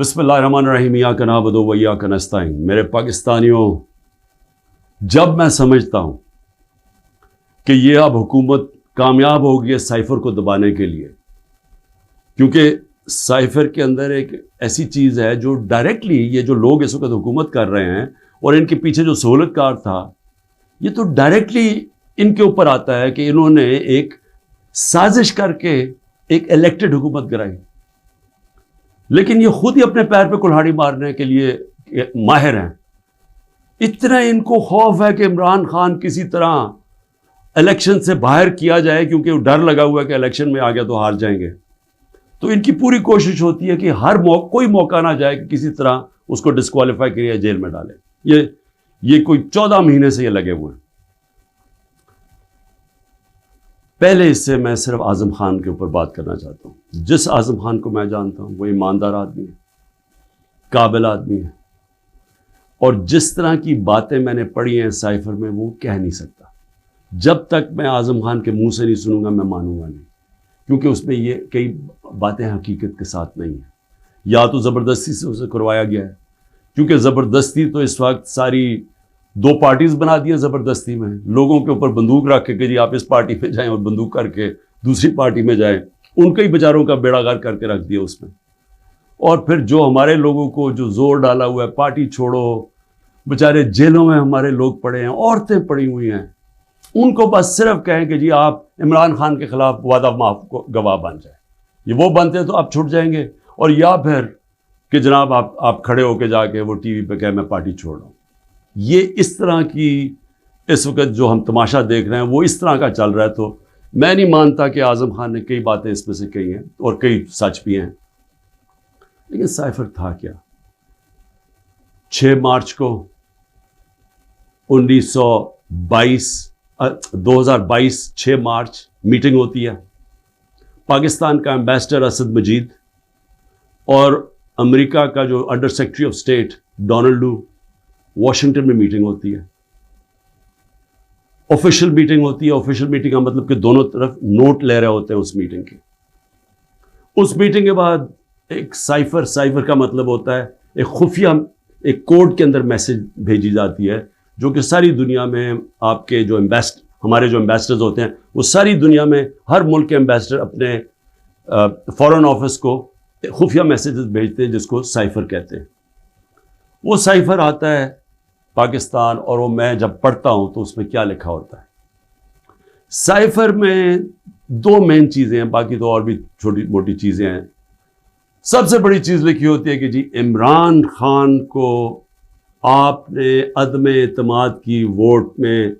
बिस्मिल्लाहिर्रहमानिर्रहीम इय्याका नअबुदु व इय्याका नस्तईन। मेरे पाकिस्तानियों, जब मैं समझता हूँ कि ये अब हुकूमत कामयाब हो गई है साइफर को दबाने के लिए, क्योंकि साइफर के अंदर एक ऐसी चीज़ है जो डायरेक्टली ये जो लोग इस वक्त हुकूमत कर रहे हैं और इनके पीछे जो सहूलतकार था, ये तो डायरेक्टली इनके ऊपर आता है कि इन्होंने एक साजिश करके एक इलेक्टेड हुकूमत गिराई। लेकिन ये खुद ही अपने पैर पे कुल्हाड़ी मारने के लिए माहिर हैं। इतना इनको खौफ है कि इमरान खान किसी तरह इलेक्शन से बाहर किया जाए, क्योंकि डर लगा हुआ है कि इलेक्शन में आ गया तो हार जाएंगे। तो इनकी पूरी कोशिश होती है कि हर कोई मौका ना जाए कि किसी तरह उसको डिस्क्वालीफाई करिए, जेल में डाले। ये कोई 14 महीने से ये लगे हुए हैं। पहले इससे मैं सिर्फ आज़म खान के ऊपर बात करना चाहता हूँ। जिस आज़म खान को मैं जानता हूँ वो ईमानदार आदमी है, काबिल आदमी है, और जिस तरह की बातें मैंने पढ़ी हैं साइफर में वो कह नहीं सकता। जब तक मैं आज़म खान के मुंह से नहीं सुनूंगा मैं मानूंगा नहीं, क्योंकि उसमें ये कई बातें हकीकत के साथ नहीं हैं। या तो ज़बरदस्ती से उसे करवाया गया है, क्योंकि ज़बरदस्ती तो इस वक्त सारी 2 पार्टीज बना दी हैं। ज़बरदस्ती में लोगों के ऊपर बंदूक रख के जी आप इस पार्टी में जाएं और बंदूक करके दूसरी पार्टी में जाएं, उनके ही बेचारों का बेड़ा गर्क करके रख दिया उसमें। और फिर जो हमारे लोगों को जो जोर डाला हुआ है पार्टी छोड़ो, बेचारे जेलों में हमारे लोग पड़े हैं, औरतें पड़ी हुई हैं, उनको बस सिर्फ कहें कि जी आप इमरान खान के खिलाफ वादा माफ को गवाह बन जाए। ये वो बनते हैं तो आप छुट जाएंगे, और या फिर कि जनाब आप खड़े होके जाके वो टीवी पे कहें मैं पार्टी छोड़ रहा हूँ। ये इस तरह की इस वक्त जो हम तमाशा देख रहे हैं वो इस तरह का चल रहा है। तो मैं नहीं मानता कि आज़म खान ने कई बातें इसमें से कही हैं और कई सच भी हैं। लेकिन साइफर था क्या? 6 मार्च को 2022 6 मार्च मीटिंग होती है। पाकिस्तान का एम्बेसडर असद मजीद और अमेरिका का जो under secretary of state Donald लू, वॉशिंगटन में मीटिंग होती है। ऑफिशियल मीटिंग होती है। ऑफिशियल मीटिंग का मतलब कि दोनों तरफ नोट ले रहे होते हैं उस मीटिंग के। उस मीटिंग के बाद एक साइफर का मतलब होता है एक खुफिया, एक कोड के अंदर मैसेज भेजी जाती है, जो कि सारी दुनिया में आपके जो हमारे जो एम्बेसडर्स होते हैं वो सारी दुनिया में हर मुल्क के एम्बेसडर अपने फॉरेन ऑफिस को खुफिया मैसेजेस भेजते हैं, जिसको साइफर कहते हैं। वो साइफर आता है पाकिस्तान, और वो मैं जब पढ़ता हूं तो उसमें क्या लिखा होता है। साइफर में 2 मेन चीज़ें हैं, बाकी तो और भी छोटी मोटी चीज़ें हैं। सबसे बड़ी चीज़ लिखी होती है कि जी इमरान खान को आपने अदम एतमाद की वोट में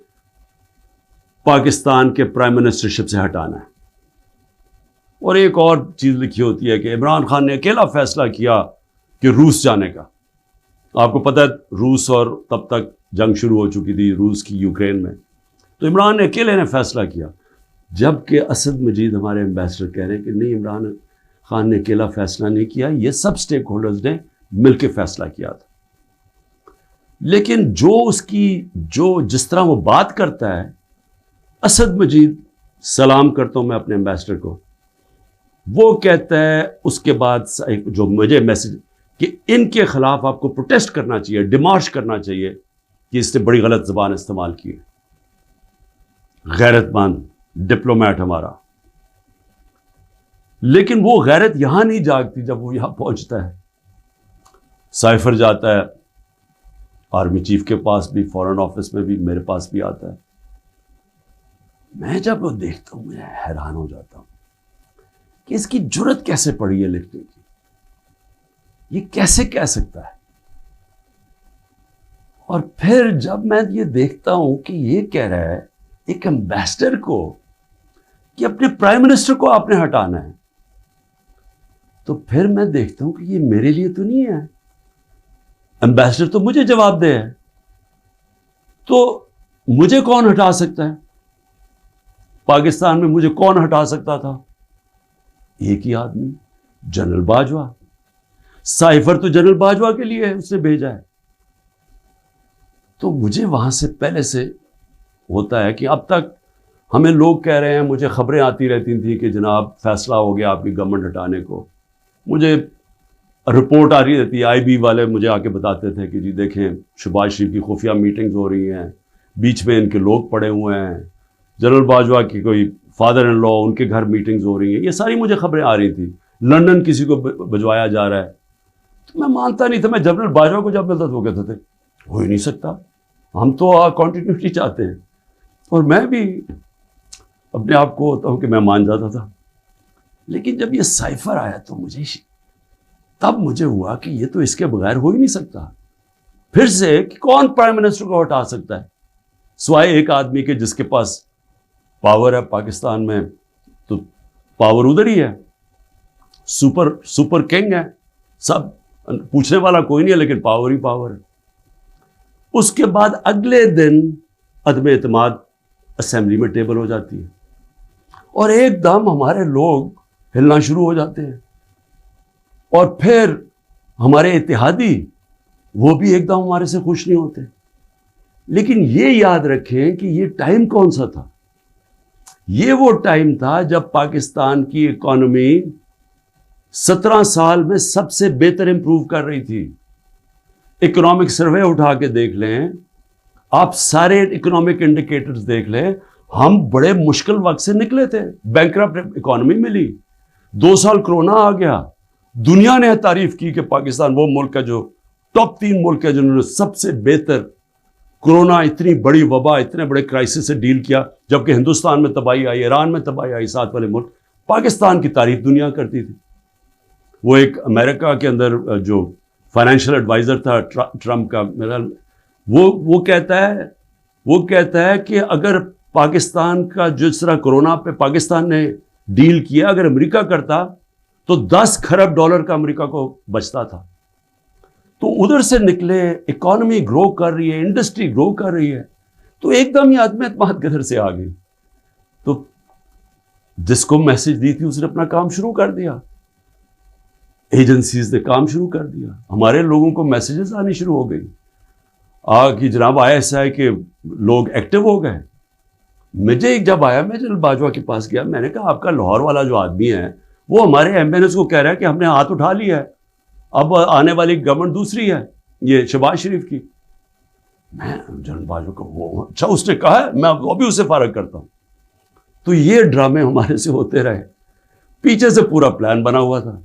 पाकिस्तान के प्राइम मिनिस्टरशिप से हटाना है। और एक और चीज़ लिखी होती है कि इमरान खान ने अकेला फैसला किया कि रूस जाने का। आपको पता है रूस, और तब तक जंग शुरू हो चुकी थी रूस की यूक्रेन में, तो इमरान ने अकेले ने फैसला किया। जबकि असद मजीद हमारे एम्बेसडर कह रहे हैं कि नहीं, इमरान खान ने अकेला फैसला नहीं किया, ये सब स्टेक होल्डर्स ने मिलकर फैसला किया था। लेकिन जिस तरह वो बात करता है, असद मजीद, सलाम करता हूं मैं अपने एम्बेसडर को, वो कहता है उसके बाद जो मुझे मैसेज कि इनके खिलाफ आपको प्रोटेस्ट करना चाहिए, डिमार्च करना चाहिए कि इसने बड़ी गलत ज़बान इस्तेमाल की है। गैरतमंद डिप्लोमेट हमारा। लेकिन वो गैरत यहां नहीं जागती जब वो यहां पहुंचता है। साइफर जाता है आर्मी चीफ के पास भी, फॉरेन ऑफिस में भी, मेरे पास भी आता है। मैं जब वो देखता हूं मैं हैरान हो जाता हूं कि इसकी जुर्रत कैसे पड़ी है लिखने की। ये कैसे कह सकता है? और फिर जब मैं ये देखता हूं कि ये कह रहा है एक एम्बेसडर को कि अपने प्राइम मिनिस्टर को आपने हटाना है, तो फिर मैं देखता हूं कि ये मेरे लिए तो नहीं है। एम्बेसडर तो मुझे जवाब दे है, तो मुझे कौन हटा सकता है? पाकिस्तान में मुझे कौन हटा सकता था? एक ही आदमी, जनरल बाजवा। साइफर तो जनरल बाजवा के लिए है, उसने भेजा है। तो मुझे वहां से पहले से होता है कि अब तक हमें लोग कह रहे हैं, मुझे खबरें आती रहती थी कि जनाब फैसला हो गया आपकी गवर्नमेंट हटाने को। मुझे रिपोर्ट आ रही रहती है, आईबी वाले मुझे आके बताते थे कि जी देखें शहबाज शरीफ की खुफिया मीटिंग्स हो रही हैं, बीच में इनके लोग पड़े हुए हैं, जनरल बाजवा की कोई फादर इन लॉ उनके घर मीटिंग्स हो रही हैं, ये सारी मुझे खबरें आ रही थी। लंदन किसी को भिजवाया जा रहा है, तो मैं मानता नहीं था। मैं जनरल बाजवा को जब मिलता तो वो कहते थे हो ही नहीं सकता, हम तो कॉन्टिन्यूटी चाहते हैं। और मैं भी अपने आप को होता हूँ कि मैं मान जाता था, लेकिन जब ये साइफर आया तो तब मुझे हुआ कि ये तो इसके बगैर हो ही नहीं सकता। फिर से कि कौन प्राइम मिनिस्टर को हटा सकता है सिवाय एक आदमी के जिसके पास पावर है पाकिस्तान में, तो पावर उधर ही है, सुपर किंग है, सब पूछने वाला कोई नहीं है, लेकिन पावर ही पावर है। उसके बाद अगले दिन अदम एतमाद असेंबली में टेबल हो जाती है और एकदम हमारे लोग हिलना शुरू हो जाते हैं, और फिर हमारे इत्तेहादी वो भी एकदम हमारे से खुश नहीं होते। लेकिन ये याद रखें कि ये टाइम कौन सा था? ये वो टाइम था जब पाकिस्तान की इकॉनमी 17 साल में सबसे बेहतर इंप्रूव कर रही थी। इकोनॉमिक सर्वे उठा के देख लें आप, सारे इकोनॉमिक इंडिकेटर्स देख लें, हम बड़े मुश्किल वक्त से निकले थे, बैंकरप्ट इकॉनमी मिली, 2 साल कोरोना आ गया, दुनिया ने तारीफ की कि पाकिस्तान वो मुल्क है जो टॉप 3 मुल्क है जिन्होंने सबसे बेहतर कोरोना, इतनी बड़ी वबा, इतने बड़े क्राइसिस से डील किया। जबकि हिंदुस्तान में तबाही आई, ईरान में तबाही आई, साथ वाले मुल्क, पाकिस्तान की तारीफ दुनिया करती थी। वो एक अमेरिका के अंदर जो फाइनेंशियल एडवाइजर था ट्रंप का, मेरा वो कहता है कि अगर पाकिस्तान का जिस तरह कोरोना पे पाकिस्तान ने डील किया, अगर अमेरिका करता तो 10 खरब डॉलर का अमेरिका को बचता था। तो उधर से निकले, इकॉनमी ग्रो कर रही है, इंडस्ट्री ग्रो कर रही है, तो एकदम ही अदम एतमाद किधर से आ गई। तो जिसको मैसेज दी थी उसने अपना काम शुरू कर दिया, एजेंसीज ने काम शुरू कर दिया, हमारे लोगों को मैसेजेस आनी शुरू हो गई कि जनाब ISI के लोग एक्टिव हो गए। मुझे जब आया, मैं जनरल बाजवा के पास गया, मैंने कहा आपका लाहौर वाला जो आदमी है वो हमारे एम्बेनेस को कह रहा है कि हमने हाथ उठा लिया है, अब आने वाली गवर्नमेंट दूसरी है, ये शहबाज शरीफ की। मैं जनरल बाजवा को, वो अच्छा उसने कहा है, मैं अभी उससे फारग करता हूं। तो ये ड्रामे हमारे से होते रहे, पीछे से पूरा प्लान बना हुआ था।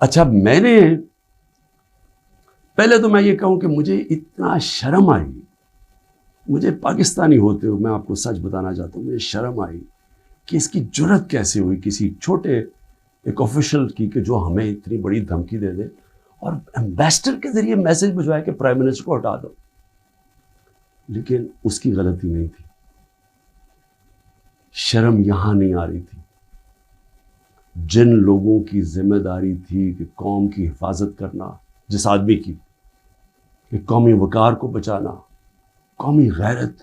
अच्छा, मैंने पहले तो मैं ये कहूं कि मुझे इतना शर्म आई, मुझे पाकिस्तानी होते हुए, मैं आपको सच बताना चाहता हूं, मुझे शर्म आई कि इसकी जुर्रत कैसे हुई किसी छोटे एक ऑफिशियल की कि जो हमें इतनी बड़ी धमकी दे दे और एम्बेसडर के जरिए मैसेज भिजवाए कि प्राइम मिनिस्टर को हटा दो। लेकिन उसकी गलती नहीं थी, शर्म यहां नहीं आ रही थी। जिन लोगों की जिम्मेदारी थी कि कौम की हिफाजत करना, जिस आदमी की कि कौमी वकार को बचाना, कौमी गैरत,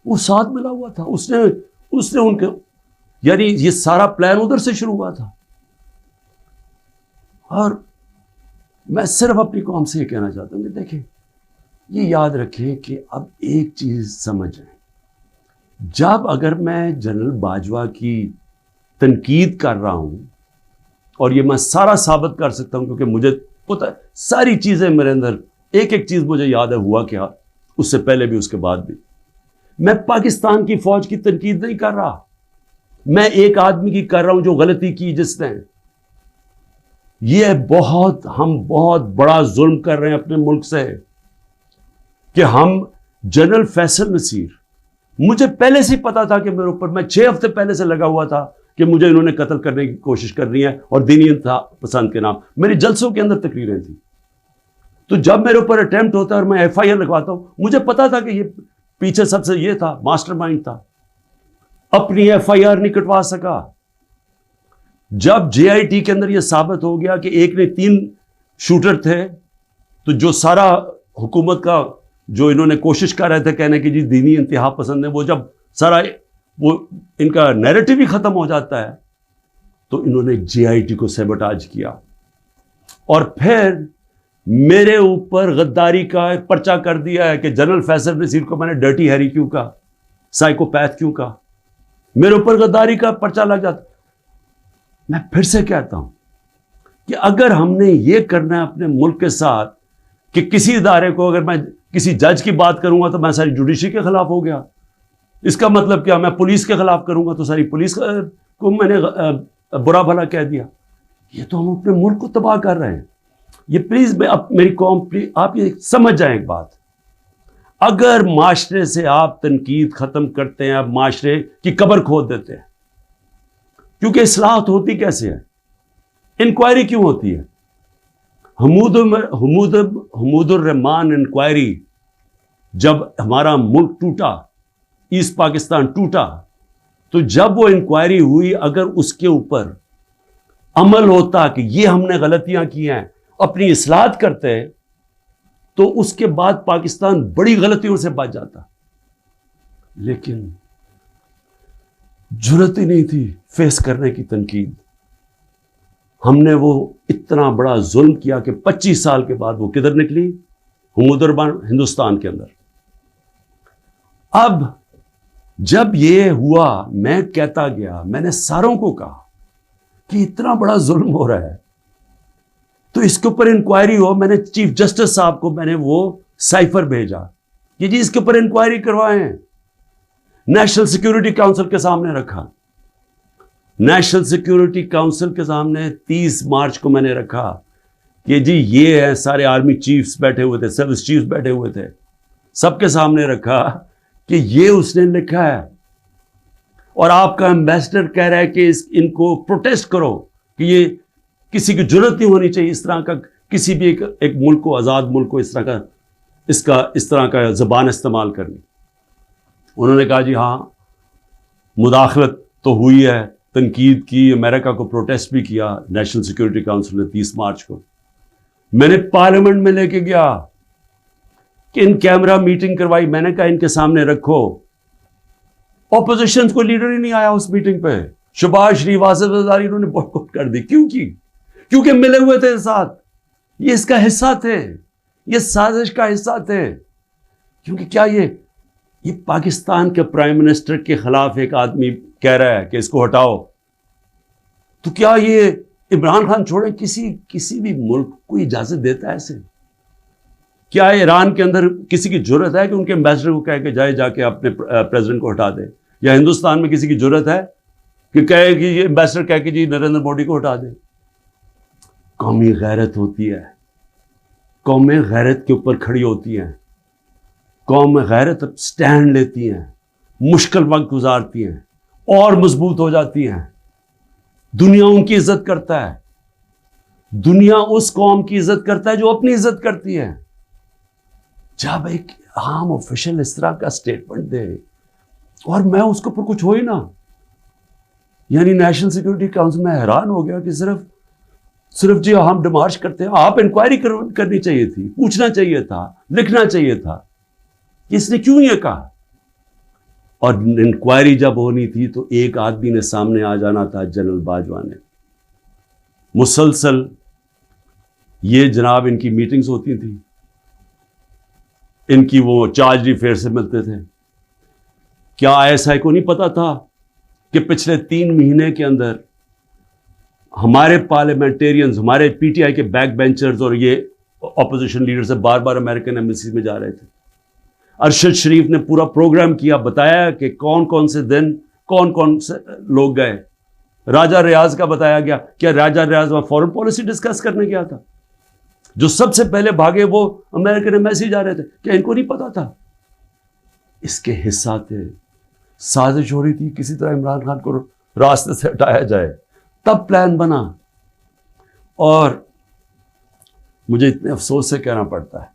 वो साथ मिला हुआ था। उसने उनके, यानी ये सारा प्लान उधर से शुरू हुआ था। और मैं सिर्फ अपनी कौम से ये कहना चाहता हूं कि देखें, ये याद रखें कि अब एक चीज समझें, जब अगर मैं जनरल बाजवा की तनकीद कर रहा हूं, और ये मैं सारा साबित कर सकता हूं क्योंकि मुझे पता है सारी चीजें मेरे अंदर, एक एक चीज मुझे याद है हुआ क्या, उससे पहले भी उसके बाद भी। मैं पाकिस्तान की फौज की तनकीद नहीं कर रहा, मैं एक आदमी की कर रहा हूं जो गलती की जिसने। हम बहुत बड़ा जुल्म कर रहे हैं अपने मुल्क से कि हम जनरल फैसल नसीर, मुझे पहले से पता था कि मेरे ऊपर, मैं 6 हफ्ते पहले से लगा हुआ था कि मुझे इन्होंने कत्ल करने की कोशिश कर रही है और दीनी पसंद के नाम, मेरी जलसों के अंदर तकरीरें थी। तो जब मेरे ऊपर अटेम्प्ट होता है और मैं FIR लगवाता हूं, मुझे पता था कि ये पीछे सबसे ये था, मास्टरमाइंड था, अपनी FIR नहीं कटवा सका। जब JIT के अंदर यह साबित हो गया कि एक ने 3 शूटर थे, तो जो सारा हुकूमत का जो इन्होंने कोशिश कर रहे थे कहने की जी दीनी इंतहा पसंद है, वो जब सारा वो इनका नैरेटिव ही खत्म हो जाता है, तो इन्होंने JIT को सैबोटाज किया और फिर मेरे ऊपर गद्दारी का पर्चा कर दिया है कि जनरल फैसल नसीर को मैंने डर्टी हैरी क्यों कहा, साइकोपैथ क्यों कहा, मेरे ऊपर गद्दारी का पर्चा लग जाता। मैं फिर से कहता हूं, कि अगर हमने ये करना है अपने मुल्क के साथ कि किसी इदारे को, अगर मैं किसी जज की बात करूंगा तो मैं सारी जुडिशरी के खिलाफ हो गया, इसका मतलब क्या, मैं पुलिस के खिलाफ करूंगा तो सारी पुलिस को मैंने बुरा भला कह दिया। ये तो हम अपने मुल्क को तबाह कर रहे हैं। ये प्लीज मेरी कौम, प्लीज आप ये समझ जाएं एक बात, अगर माशरे से आप तनकीद खत्म करते हैं, आप माशरे की कब्र खोद देते हैं। क्योंकि इस्लाहत होती कैसे है, इंक्वायरी क्यों होती है? हमूदुर रहमान इंक्वायरी, जब हमारा मुल्क टूटा, ईस्ट पाकिस्तान टूटा, तो जब वो इंक्वायरी हुई, अगर उसके ऊपर अमल होता कि ये हमने गलतियां की हैं, अपनी इस्लाहत करते, तो उसके बाद पाकिस्तान बड़ी गलतियों से बच जाता। लेकिन जुर्रत ही नहीं थी फेस करने की तनकीद। हमने वो इतना बड़ा जुल्म किया कि 25 साल के बाद वो किधर निकली? हमुदुरबान हिंदुस्तान के अंदर। अब जब ये हुआ, मैं कहता गया, मैंने सारों को कहा कि इतना बड़ा जुल्म हो रहा है तो इसके ऊपर इंक्वायरी हो। मैंने चीफ जस्टिस साहब को मैंने वो साइफर भेजा कि जी इसके ऊपर इंक्वायरी करवाएं। नेशनल सिक्योरिटी काउंसिल के सामने रखा, नेशनल सिक्योरिटी काउंसिल के सामने 30 मार्च को मैंने रखा कि जी ये है, सारे आर्मी चीफ्स बैठे हुए थे, सर्विस चीफ्स बैठे हुए थे, सबके सामने रखा कि ये उसने लिखा है और आपका एम्बेसडर कह रहा है कि इनको प्रोटेस्ट करो कि ये किसी की जरूरत नहीं होनी चाहिए इस तरह का, किसी भी एक मुल्क को, आज़ाद मुल्क को इस तरह का ज़बान इस्तेमाल करनी। उन्होंने कहा जी हाँ, मुदाखलत तो हुई है, तनकीद की, अमेरिका को प्रोटेस्ट भी किया नेशनल सिक्योरिटी काउंसिल ने 30 मार्च को। मैंने पार्लियामेंट में लेके गया कि इन कैमरा मीटिंग करवाई, मैंने कहा इनके सामने रखो। ऑपोजिशन को लीडर ही नहीं आया उस मीटिंग पे, शहबाज शरीफ, आसिफ ज़रदारी, इन्होंने बॉयकॉट कर दी। क्योंकि मिले हुए थे साथ, ये इसका हिस्सा थे, ये साजिश का हिस्सा थे। क्योंकि क्या ये पाकिस्तान के प्राइम मिनिस्टर के खिलाफ एक आदमी कह रहा है कि इसको हटाओ, तो क्या ये इमरान खान छोड़े किसी भी मुल्क को इजाजत देता है ऐसे? क्या ईरान के अंदर किसी की जरूरत है कि उनके एम्बेसडर को कह के जाके अपने प्रेसिडेंट को हटा दे? या हिंदुस्तान में किसी की जरूरत है कि कहे कि ये एम्बेसडर कह के जी नरेंद्र मोदी को हटा दे? कौमी गैरत होती है, कौमें गैरत के ऊपर खड़ी होती हैं, कौम गैरत स्टैंड लेती हैं, मुश्किल वक्त गुजारती हैं और मजबूत हो जाती हैं। दुनिया उनकी इज्जत करता है, दुनिया उस कौम की इज्जत करता है जो अपनी इज्जत करती है। जब एक आम ऑफिशियल इस तरह का स्टेटमेंट दे और मैं उसके ऊपर कुछ हो ही ना, यानी नेशनल सिक्योरिटी काउंसिल में हैरान हो गया कि सिर्फ जी हम डिमार्च करते हैं। आप इंक्वायरी करनी चाहिए थी, पूछना चाहिए था, लिखना चाहिए था, इसने क्यों ये कहा? और इंक्वायरी जब होनी थी तो एक आदमी ने सामने आ जाना था, जनरल बाजवा ने। मुसलसल ये जनाब इनकी मीटिंग्स होती थी, इनकी वो चार्ज रिफेयर से मिलते थे। क्या आईएसआई को नहीं पता था कि पिछले 3 महीने के अंदर हमारे पार्लियामेंटेरियंस, हमारे पीटीआई के बैक बेंचर्स और ये ऑपोजिशन लीडर से बार बार अमेरिकन एम्बेसी में जा रहे थे? अरशद शरीफ ने पूरा प्रोग्राम किया, बताया कि कौन कौन से दिन कौन कौन से लोग गए। राजा रियाज का बताया गया, क्या राजा रियाज वहां फॉरेन पॉलिसी डिस्कस करने गया था? जो सबसे पहले भागे वो अमेरिकन एम्बेसी जा रहे थे, क्या इनको नहीं पता था? इसके हिस्सा थे, साजिश हो रही थी किसी तरह इमरान खान को रास्ते से हटाया जाए, तब प्लान बना। और मुझे इतने अफसोस से कहना पड़ता है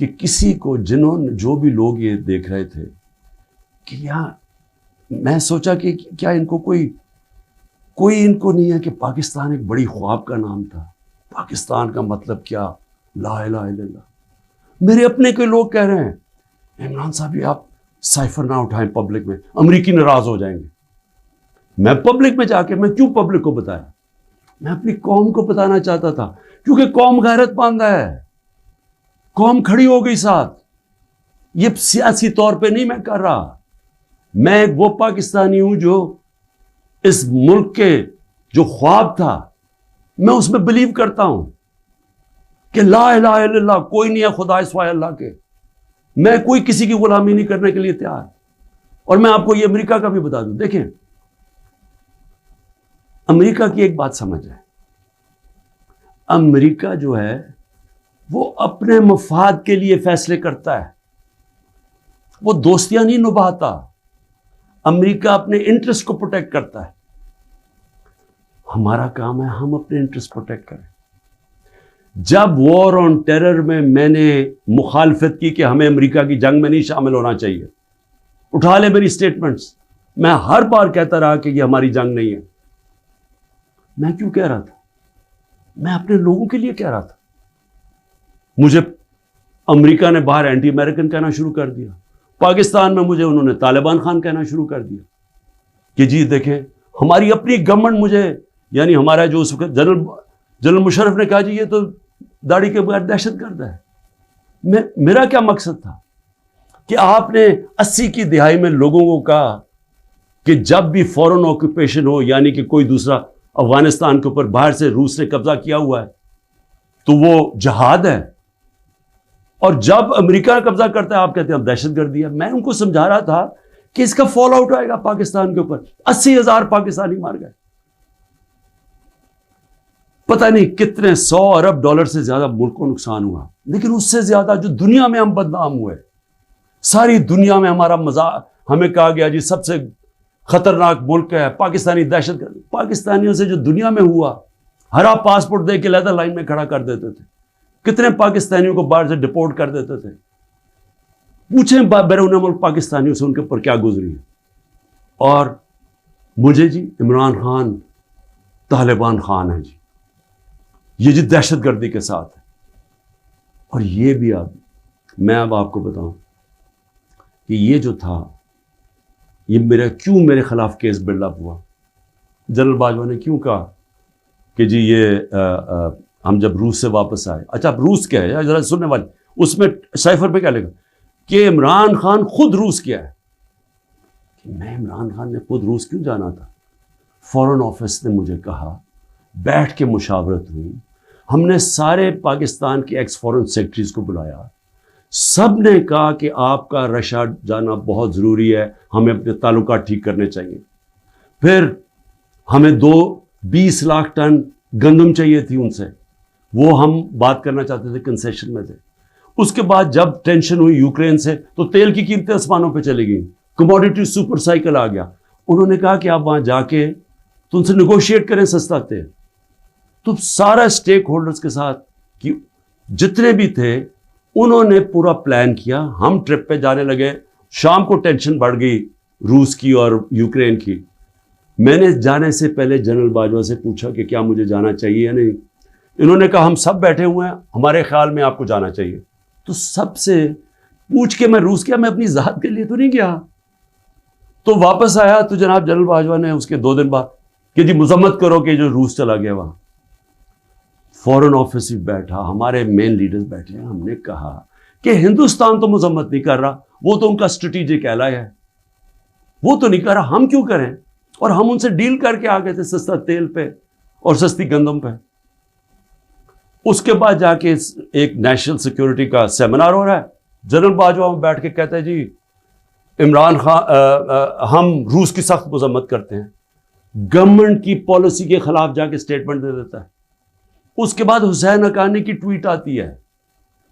कि किसी को, जो भी लोग ये देख रहे थे कि यहां, मैं सोचा कि क्या इनको कोई इनको नहीं है कि पाकिस्तान एक बड़ी ख्वाब का नाम था। पाकिस्तान का मतलब क्या? ला इलाहा इल्लल्लाह। मेरे अपने कोई लोग कह रहे हैं इमरान साहब ये आप साइफर ना उठाएं पब्लिक में, अमरीकी नाराज हो जाएंगे। मैं पब्लिक में जाके, मैं क्यों पब्लिक को बताया? मैं अपनी कौम को बताना चाहता था, क्योंकि कौम गैरतमंद है, कौम खड़ी हो गई साथ। ये सियासी तौर पे नहीं मैं कर रहा, मैं एक वो पाकिस्तानी हूं जो इस मुल्क के जो ख्वाब था मैं उसमें बिलीव करता हूं कि ला इलाहा इल्लल्लाह, कोई नहीं है खुदा सिवाय अल्लाह के। मैं कोई किसी की गुलामी नहीं करने के लिए तैयार। और मैं आपको ये अमेरिका का भी बता दूं, देखें, अमेरिका की एक बात समझ है, अमेरिका जो है वो अपने मफाद के लिए फैसले करता है, वो दोस्तियां नहीं निभाता। अमेरिका अपने इंटरेस्ट को प्रोटेक्ट करता है। हमारा काम है हम अपने इंटरेस्ट प्रोटेक्ट करें। जब वॉर ऑन टेरर में मैंने मुखालफत की कि हमें अमेरिका की जंग में नहीं शामिल होना चाहिए, उठा ले मेरी स्टेटमेंट्स, मैं हर बार कहता रहा कि ये हमारी जंग नहीं है। मैं क्यों कह रहा था? मैं अपने लोगों के लिए कह रहा था। मुझे अमेरिका ने बाहर एंटी अमेरिकन कहना शुरू कर दिया, पाकिस्तान में मुझे उन्होंने तालिबान खान कहना शुरू कर दिया कि जी देखें हमारी अपनी गवर्नमेंट मुझे, यानी हमारा जो उस वक्त जनरल मुशर्रफ ने कहा जी ये तो दाढ़ी के बगैर दहशतगर्द है। मेरा क्या मकसद था कि आपने 80 की दिहाई में लोगों को कहा कि जब भी फॉरेन ऑक्यूपेशन हो, यानी कि कोई दूसरा अफगानिस्तान के ऊपर बाहर से रूस ने कब्जा किया हुआ है तो वो जहाद है, और जब अमेरिका कब्जा करता है आप कहते हैं अब दहशतगर्दी है। मैं उनको समझा रहा था कि इसका फॉल आउट आएगा पाकिस्तान के ऊपर। 80,000 पाकिस्तानी मार गए, पता नहीं कितने 100 अरब डॉलर से ज्यादा मुल्क को नुकसान हुआ। लेकिन उससे ज्यादा जो दुनिया में हम बदनाम हुए, सारी दुनिया में हमारा मजाक, हमें कहा गया जी सबसे खतरनाक मुल्क है पाकिस्तानी दहशतगर्द। पाकिस्तानियों से जो दुनिया में हुआ, हरा पासपोर्ट दे के लेदर लाइन में खड़ा कर देते थे, कितने पाकिस्तानियों को बाहर से डिपोर्ट कर देते थे। पूछें बैरून मुल्क पाकिस्तानियों से उनके ऊपर क्या गुजरी है। और मुझे जी इमरान खान तालिबान खान है जी, ये जी दहशतगर्दी के साथ है। और ये भी मैं अब आपको बताऊं कि ये जो था, ये मेरे खिलाफ केस बिल्डअप हुआ। जनरल बाजवा ने क्यों कहा कि जी ये हम जब रूस से वापस आए, अच्छा अब रूस क्या है जरा सुनने वाले, उसमें साइफर पे क्या लिखा कि इमरान खान खुद रूस क्या है। कि मैं इमरान खान ने खुद रूस क्यों जाना था? फॉरेन ऑफिस ने मुझे कहा, बैठ के मुशावरत हुई, हमने सारे पाकिस्तान के एक्स फॉरेन सेक्रेटरीज को बुलाया, सब ने कहा कि आपका रशिया जाना बहुत ज़रूरी है, हमें अपने ताल्लुकात ठीक करने चाहिए। फिर हमें 20 लाख टन गंदम चाहिए थी उनसे, वो हम बात करना चाहते थे, कंसेशन में थे। उसके बाद जब टेंशन हुई यूक्रेन से तो तेल की कीमतें आसमानों पे चली गई, कमोडिटी सुपर साइकिल आ गया। उन्होंने कहा कि आप वहाँ जाके तो उनसे नेगोशिएट करें सस्ता तेल। तो सारा स्टेक होल्डर्स के साथ कि जितने भी थे उन्होंने पूरा प्लान किया। हम ट्रिप पे जाने लगे, शाम को टेंशन बढ़ गई रूस की और यूक्रेन की। मैंने जाने से पहले जनरल बाजवा से पूछा कि क्या मुझे जाना चाहिए या नहीं। इन्होंने कहा हम सब बैठे हुए हैं, हमारे ख्याल में आपको जाना चाहिए। तो सबसे पूछ के मैं रूस गया, मैं अपनी ज़ात के लिए तो नहीं गया। तो वापस आया तो जनाब जनरल बाजवा ने उसके 2 दिन बाद कि जी मजम्मत करो कि जो रूस चला गया। वहाँ फॉरेन ऑफिस भी बैठा, हमारे मेन लीडर्स बैठे हैं। हमने कहा कि हिंदुस्तान तो मजम्मत नहीं कर रहा, वो तो उनका स्ट्रेटेजिक एलाय है, वो तो नहीं कर रहा, हम क्यों करें। और हम उनसे डील करके आ गए थे सस्ता तेल पे और सस्ती गंदम पे। उसके बाद जाके एक नेशनल सिक्योरिटी का सेमिनार हो रहा है, जनरल बाजवा में बैठ के कहता है जी इमरान खान हम रूस की सख्त मजम्मत करते हैं। गवर्नमेंट की पॉलिसी के खिलाफ जाके स्टेटमेंट दे देता है। उसके बाद हुसैन हक्कानी की ट्वीट आती है,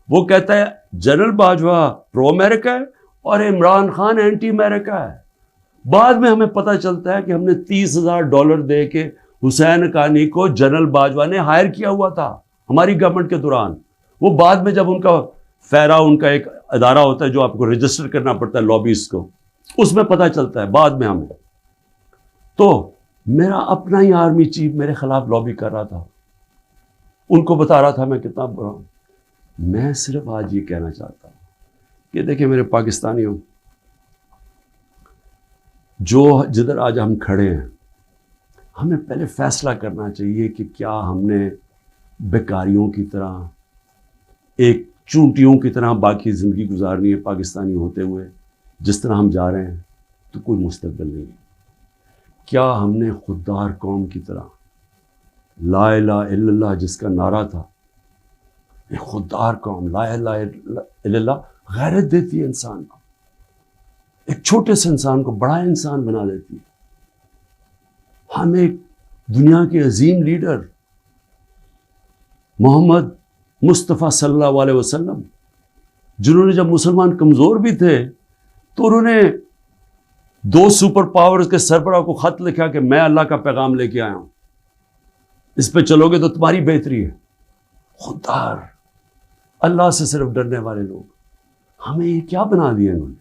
वो कहता है जनरल बाजवा प्रो अमेरिका है और इमरान खान एंटी अमेरिका है। बाद में हमें पता चलता है कि हमने $30,000 दे के हुसैन हक्कानी को जनरल बाजवा ने हायर किया हुआ था हमारी गवर्नमेंट के दौरान। वो बाद में जब उनका फेरा, उनका एक अदारा होता है जो आपको रजिस्टर करना पड़ता है लॉबीज को, उसमें पता चलता है बाद में हमें। तो मेरा अपना ही आर्मी चीफ मेरे खिलाफ लॉबी कर रहा था, उनको बता रहा था मैं कितना बुरा हूं। मैं सिर्फ आज ये कहना चाहता हूं कि देखिए मेरे पाकिस्तानियों, जो जिधर आज हम खड़े हैं, हमें पहले फैसला करना चाहिए कि क्या हमने बेकारियों की तरह, एक चूंटियों की तरह बाकी ज़िंदगी गुजारनी है पाकिस्तानी होते हुए। जिस तरह हम जा रहे हैं तो कोई मुस्तकबिल नहीं है। क्या हमने खुददार कौम की तरह ला इलाहा इल्लल्लाह जिसका नारा था, एक खुददार कौम, ला इलाहा इल्लल्लाह गैरत देती है इंसान को, एक छोटे से इंसान को बड़ा इंसान बना देती है। हम एक दुनिया के अजीम लीडर मोहम्मद मुस्तफ़ा सल्लल्लाहु अलैहि वसल्लम, जिन्होंने जब मुसलमान कमज़ोर भी थे तो उन्होंने 2 सुपर पावर्स के सरबराह को ख़त लिखा कि मैं अल्लाह का पैगाम लेके आया हूं, इस पे चलोगे तो तुम्हारी बेहतरी है। खुददार, अल्लाह से सिर्फ डरने वाले लोग, हमें ये क्या बना दिया इन्होंने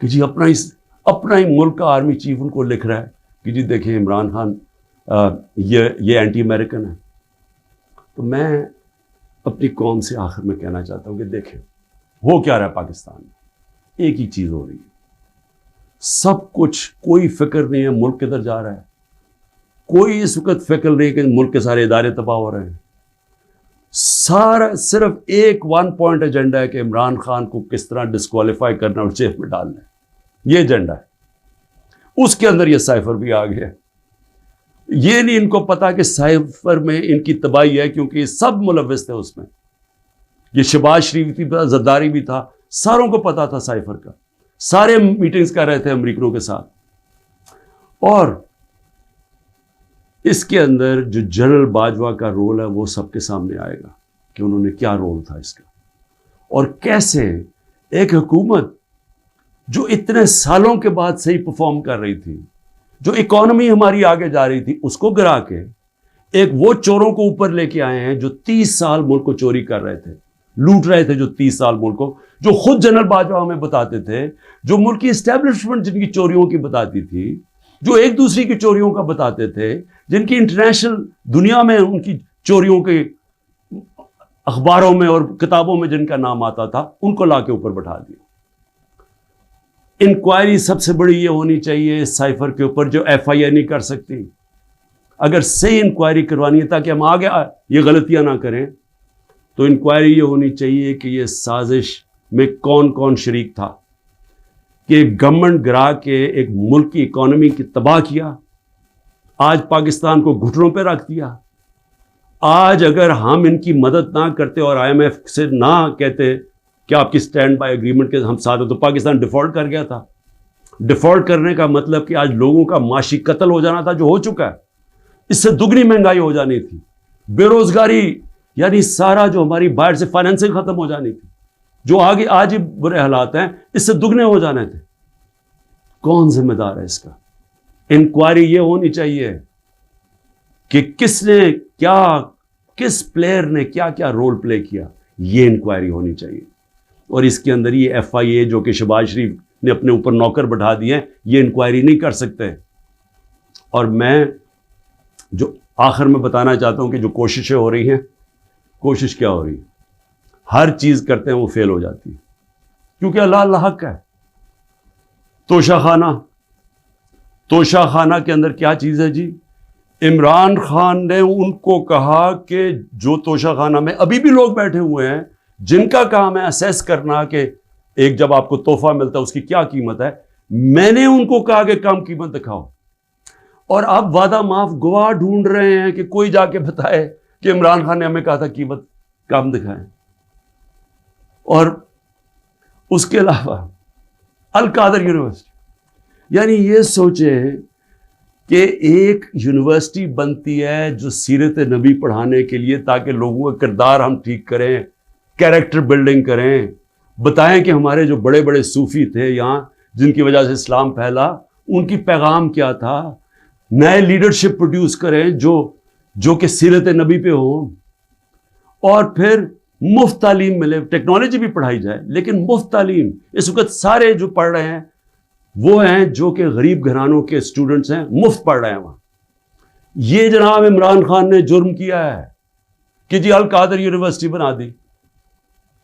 कि जी अपना ही मुल्क का आर्मी चीफ उनको लिख रहा है कि जी देखिए इमरान खान ये एंटी अमेरिकन है। तो मैं अपनी कौम से आखिर में कहना चाहता हूं कि देखें हो क्या रहा है पाकिस्तान में, एक ही चीज़ हो रही है, सब कुछ, कोई फिक्र नहीं है मुल्क किधर जा रहा है, कोई इस वक्त फिक्र नहीं कि मुल्क के सारे इदारे तबाह हो रहे हैं। सारा सिर्फ एक 1 पॉइंट एजेंडा है कि इमरान खान को किस तरह डिस्क्वालीफाई करना और जेल में डालना है, ये एजेंडा है। उसके अंदर ये साइफर भी आ गया। ये नहीं इनको पता कि साइफर में इनकी तबाही है, क्योंकि सब मुलव्विस थे उसमें। ये शहबाज शरीफ भी था, जरदारी भी था, सारों को पता था साइफर का, सारे मीटिंग्स कर रहे थे अमरीकनों के साथ। और इसके अंदर जो जनरल बाजवा का रोल है वो सबके सामने आएगा कि उन्होंने क्या रोल था इसका, और कैसे एक हुकूमत जो इतने सालों के बाद सही परफॉर्म कर रही थी, जो इकॉनमी हमारी आगे जा रही थी, उसको गिरा के एक वो चोरों को ऊपर लेके आए हैं जो 30 साल मुल्क को चोरी कर रहे थे, लूट रहे थे, जो 30 साल मुल्क को, जो खुद जनरल बाजवा हमें बताते थे, जो मुल्क की एस्टेब्लिशमेंट जिनकी चोरियों की बताती थी, जो एक दूसरे की चोरियों का बताते थे, जिनकी इंटरनेशनल दुनिया में उनकी चोरियों के अखबारों में और किताबों में जिनका नाम आता था, उनको लाके ऊपर बैठा दिया। इंक्वायरी सबसे बड़ी ये होनी चाहिए इस साइफर के ऊपर, जो FIA नहीं कर सकती। अगर सही इंक्वायरी करवानी है ताकि हम आगे ये गलतियां ना करें, तो इंक्वायरी ये होनी चाहिए कि ये साजिश में कौन कौन शरीक था, कि गवर्नमेंट गिरा के एक मुल्क की इकॉनमी की तबाह किया, आज पाकिस्तान को घुटनों पे रख दिया। आज अगर हम इनकी मदद ना करते और IMF से ना कहते कि आपकी स्टैंड बाय एग्रीमेंट के हम साथ हैं, तो पाकिस्तान डिफॉल्ट कर गया था। डिफॉल्ट करने का मतलब कि आज लोगों का माशी कत्ल हो जाना था, जो हो चुका है। इससे दुगनी महंगाई हो जानी थी, बेरोजगारी यानी सारा जो हमारी बाहर से फाइनेंसिंग खत्म हो जानी थी, जो आगे आज ही बुरे हालात हैं, इससे दुगने हो जाने थे। कौन जिम्मेदार है इसका? इंक्वायरी ये होनी चाहिए कि किसने क्या, किस प्लेयर ने क्या क्या रोल प्ले किया, ये इंक्वायरी होनी चाहिए। और इसके अंदर ये FIA जो कि शहबाज शरीफ ने अपने ऊपर नौकर बैठा दिए, ये इंक्वायरी नहीं कर सकते। और मैं जो आखिर में बताना चाहता हूं कि जो कोशिशें हो रही हैं, कोशिश क्या हो रही है, हर चीज करते हैं वो फेल हो जाती है, क्योंकि अल्लाह हक है। तोशाखाना के अंदर क्या चीज है जी? इमरान खान ने उनको कहा कि जो तोशाखाना में अभी भी लोग बैठे हुए हैं, जिनका काम है असेस करना कि एक जब आपको तोहफा मिलता है उसकी क्या कीमत है, मैंने उनको कहा कि कम कीमत दिखाओ, और अब वादा माफ गवाह ढूंढ रहे हैं कि कोई जाके बताए कि इमरान खान ने हमें कहा था कीमत कम दिखाएं। और उसके अलावा अल कादर यूनिवर्सिटी, यानी ये सोचे कि एक यूनिवर्सिटी बनती है जो सीरत नबी पढ़ाने के लिए, ताकि लोगों का किरदार हम ठीक करें, कैरेक्टर बिल्डिंग करें, बताएं कि हमारे जो बड़े बड़े सूफी थे यहाँ, जिनकी वजह से इस्लाम फैला, उनकी पैगाम क्या था, नए लीडरशिप प्रोड्यूस करें जो कि सीरत नबी पे हो, और फिर मुफ्त तालीम मिले। टेक्नोलॉजी भी पढ़ाई जाए, लेकिन मुफ्त तालीम। इस वक्त सारे जो पढ़ रहे हैं वो हैं जो कि गरीब घरानों के स्टूडेंट्स हैं, मुफ्त पढ़ रहे हैं वहां। ये जनाब इमरान खान ने जुर्म किया है कि जी अल कादर यूनिवर्सिटी बना दी,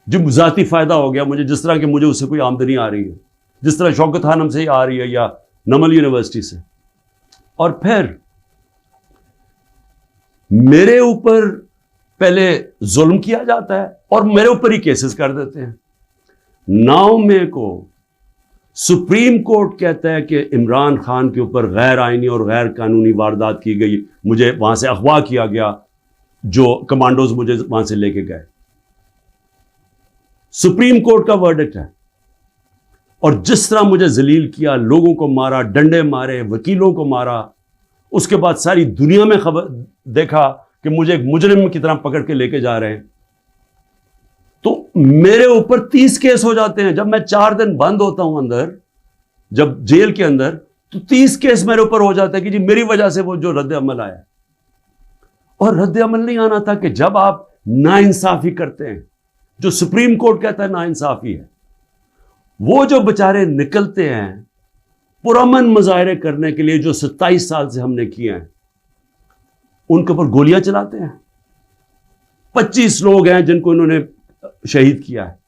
जो जाती फायदा हो गया मुझे, जिस तरह कि मुझे उससे कोई आमदनी आ रही है, जिस तरह शौकत खानम से ही आ रही है या नमल यूनिवर्सिटी से। और फिर मेरे ऊपर पहले जुल्म किया जाता है और मेरे ऊपर ही केसेस कर देते हैं। 9 मई को सुप्रीम कोर्ट कहता है कि इमरान खान के ऊपर गैर आईनी और गैर कानूनी वारदात की गई, मुझे वहां से अगवा किया गया, जो कमांडोज मुझे वहां से लेके गए। सुप्रीम कोर्ट का वर्डिक्ट है। और जिस तरह मुझे जलील किया, लोगों को मारा, डंडे मारे, वकीलों को मारा, उसके बाद सारी दुनिया में खबर देखा कि मुझे एक मुजरिम की तरह पकड़ के लेके जा रहे हैं, तो मेरे ऊपर 30 केस हो जाते हैं। जब मैं 4 दिन बंद होता हूं अंदर, जब जेल के अंदर, तो 30 केस मेरे ऊपर हो जाते हैं कि जी मेरी वजह से वो जो रद्द अमल आया। और रद्द अमल नहीं आना था कि जब आप नाइंसाफी करते हैं, जो सुप्रीम कोर्ट कहता है नाइंसाफी है, वो जो बेचारे निकलते हैं पुरअमन मुजाहरे करने के लिए, जो 27 साल से हमने किए हैं, उनके ऊपर गोलियां चलाते हैं। 25 लोग हैं जिनको इन्होंने शहीद किया है।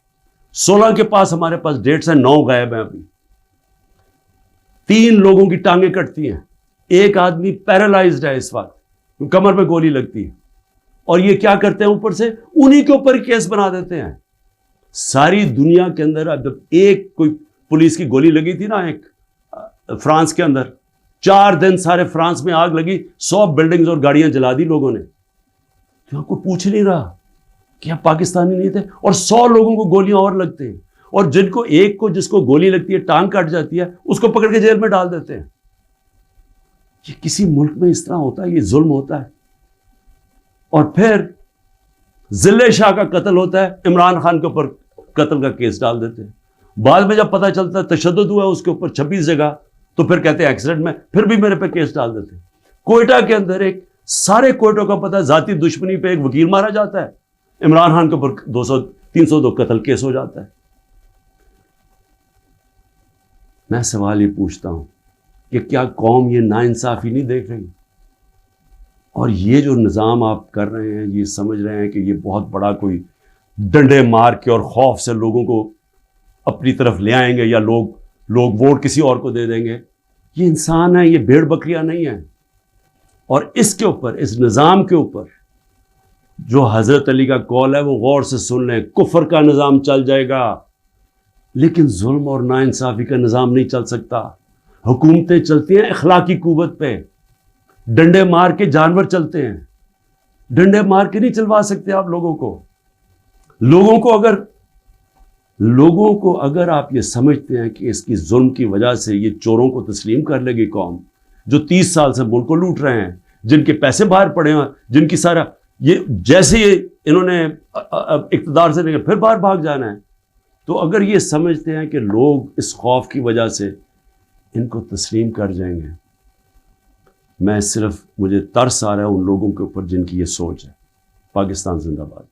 16 के पास हमारे पास डेट्स हैं, 9 गायब हैं अभी। 3 लोगों की टांगें कटती हैं, एक आदमी पैरालाइज्ड है इस वक्त, कमर पे गोली लगती है। और ये क्या करते हैं, ऊपर से उन्हीं के ऊपर केस बना देते हैं। सारी दुनिया के अंदर अब एक कोई पुलिस की गोली लगी थी ना, एक फ्रांस के अंदर, 4 दिन सारे फ्रांस में आग लगी, 100 बिल्डिंग्स और गाड़ियां जला दी लोगों ने। तो कोई पूछ नहीं रहा कि आप पाकिस्तानी नहीं थे। और 100 लोगों को गोलियां और लगती हैं, और जिनको एक को जिसको गोली लगती है, टांग कट जाती है, उसको पकड़ के जेल में डाल देते हैं। ये किसी मुल्क में इस तरह होता है? ये जुल्म होता है। और फिर जिले शाह का कत्ल होता है, इमरान खान के ऊपर कत्ल का केस डाल देते हैं। बाद में जब पता चलता है तशद्दुद हुआ उसके ऊपर 26 जगह, तो फिर कहते हैं एक्सीडेंट में, फिर भी मेरे पे केस डाल देते हैं। कोयटा के अंदर एक, सारे कोयटों का पता है, जाती दुश्मनी पे एक वकील मारा जाता है, इमरान खान के ऊपर 302 कत्ल केस हो जाता है। मैं सवाल ये पूछता हूं कि क्या कौम ये नाइंसाफी नहीं देख रही? और ये जो निज़ाम आप कर रहे हैं, ये समझ रहे हैं कि ये बहुत बड़ा कोई डंडे मार के और खौफ से लोगों को अपनी तरफ ले आएंगे, या लोग वोट किसी और को दे देंगे। ये इंसान है, ये भेड़ बकरियां नहीं है। और इसके ऊपर, इस निज़ाम के ऊपर जो हज़रत अली का कौल है, वो गौर से सुन लें। कुफ्र का निज़ाम चल जाएगा, लेकिन जुल्म और नाइंसाफी का निज़ाम नहीं चल सकता। हुकूमतें चलती हैं अखलाकी कुव्वत पे, डंडे मार के जानवर चलते हैं, डंडे मार के नहीं चलवा सकते आप लोगों को। लोगों को अगर आप ये समझते हैं कि इसकी जुल्म की वजह से ये चोरों को तस्लीम कर लेगी कौम, जो 30 साल से मुल्क को लूट रहे हैं, जिनके पैसे बाहर पड़े हैं, जिनकी सारा ये जैसे ये इन्होंने इक़्तिदार से लेकर फिर बाहर भाग जाना है, तो अगर ये समझते हैं कि लोग इस खौफ की वजह से इनको तस्लीम कर जाएंगे, मुझे तरस आ रहा है उन लोगों के ऊपर जिनकी ये सोच है। पाकिस्तान जिंदाबाद।